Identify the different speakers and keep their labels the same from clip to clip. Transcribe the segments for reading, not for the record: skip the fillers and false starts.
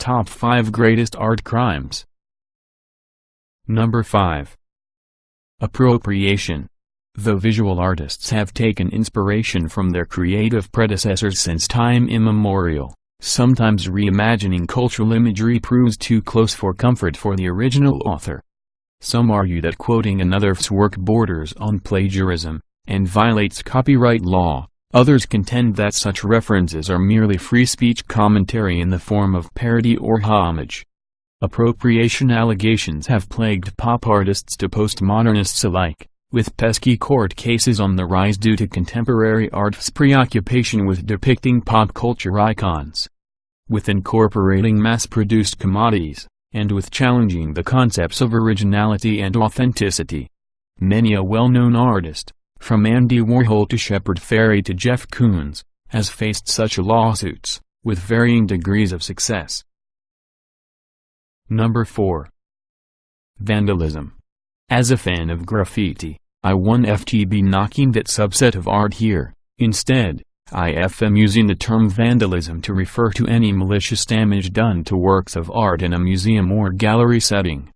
Speaker 1: Top 5 Greatest Art Crimes. Number 5. Appropriation. Though visual artists have taken inspiration from their creative predecessors since time immemorial, sometimes reimagining cultural imagery proves too close for comfort for the original author. Some argue that quoting another's work borders on plagiarism, and violates copyright law. Others contend that such references are merely free speech commentary in the form of parody or homage. Appropriation allegations have plagued pop artists to postmodernists alike, with pesky court cases on the rise due to contemporary art's preoccupation with depicting pop culture icons. With incorporating mass-produced commodities, and with challenging the concepts of originality and authenticity. Many a well-known artist, from Andy Warhol to Shepard Fairey to Jeff Koons, has faced such lawsuits, with varying degrees of success. Number 4. Vandalism. As a fan of graffiti, I won't be knocking that subset of art here. Instead, I am using the term vandalism to refer to any malicious damage done to works of art in a museum or gallery setting.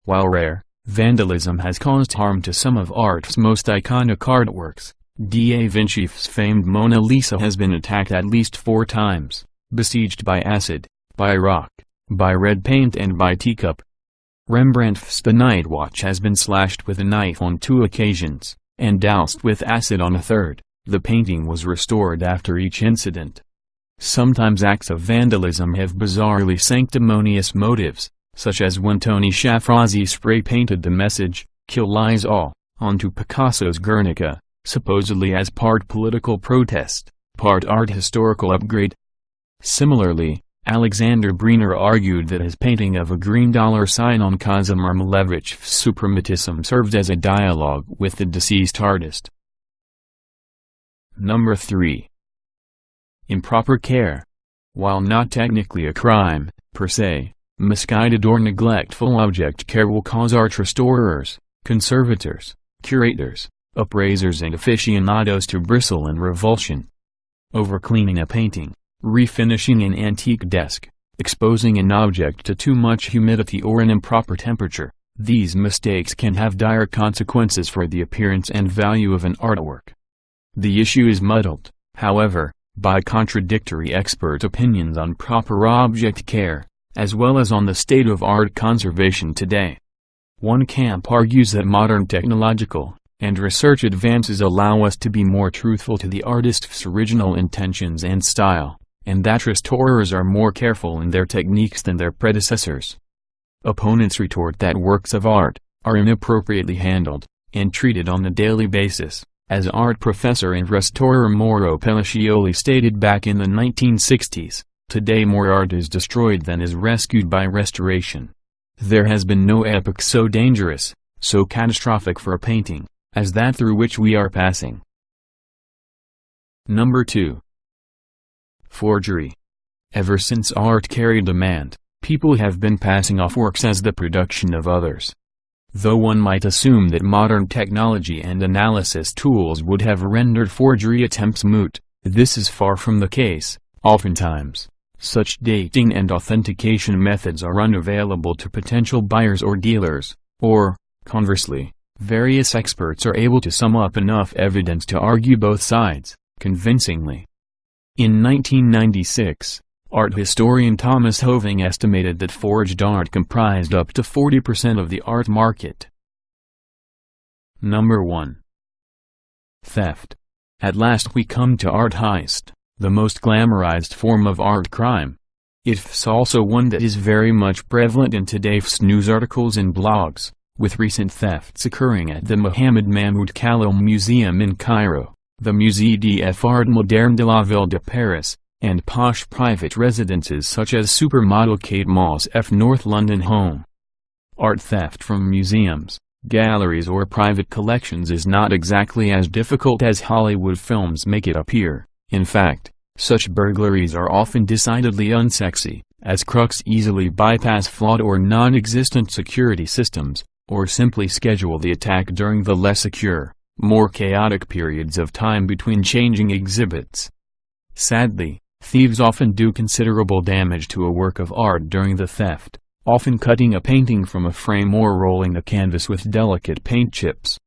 Speaker 1: While rare, vandalism has caused harm to some of art's most iconic artworks. Da Vinci's famed Mona Lisa has been attacked at least 4 times, besieged by acid, by rock, by red paint and by teacup. Rembrandt's The Night Watch has been slashed with a knife on 2 occasions, and doused with acid on a third. The painting was restored after each incident. Sometimes acts of vandalism have bizarrely sanctimonious motives, such as when Tony Shafrazi spray-painted the message, "Kill Lies All," onto Picasso's Guernica, supposedly as part political protest, part art historical upgrade. Similarly, Alexander Briner argued that his painting of a green dollar sign on Kazimir Malevich's suprematism served as a dialogue with the deceased artist. Number 3. Improper care. While not technically a crime, per se, misguided or neglectful object care will cause art restorers, conservators, curators, appraisers and aficionados to bristle in revulsion. Overcleaning a painting, refinishing an antique desk, exposing an object to too much humidity or an improper temperature, these mistakes can have dire consequences for the appearance and value of an artwork. The issue is muddled, however, by contradictory expert opinions on proper object care, as well as on the state of art conservation today. One camp argues that modern technological and research advances allow us to be more truthful to the artist's original intentions and style, and that restorers are more careful in their techniques than their predecessors. Opponents retort that works of art are inappropriately handled and treated on a daily basis. As art professor and restorer Mauro Pelliccioli stated back in the 1960s, today more art is destroyed than is rescued by restoration. There has been no epoch so dangerous, so catastrophic for a painting, as that through which we are passing. Number 2. Forgery. Ever since art carried demand, people have been passing off works as the production of others. Though one might assume that modern technology and analysis tools would have rendered forgery attempts moot, this is far from the case. Oftentimes, such dating and authentication methods are unavailable to potential buyers or dealers, or, conversely, various experts are able to sum up enough evidence to argue both sides, convincingly. In 1996, art historian Thomas Hoving estimated that forged art comprised up to 40% of the art market. Number 1. Theft. At last we come to art heist, the most glamorized form of art crime. It's also one that is very much prevalent in today's news articles and blogs, with recent thefts occurring at the Mohammed Mahmoud Khalil Museum in Cairo, the Musée d'Art Moderne de la Ville de Paris, and posh private residences such as supermodel Kate Moss' North London home. Art theft from museums, galleries or private collections is not exactly as difficult as Hollywood films make it appear. In fact, such burglaries are often decidedly unsexy, as crooks easily bypass flawed or non-existent security systems, or simply schedule the attack during the less secure, more chaotic periods of time between changing exhibits. Sadly, Thieves often do considerable damage to a work of art during the theft, often cutting a painting from a frame or rolling a canvas with delicate paint chips.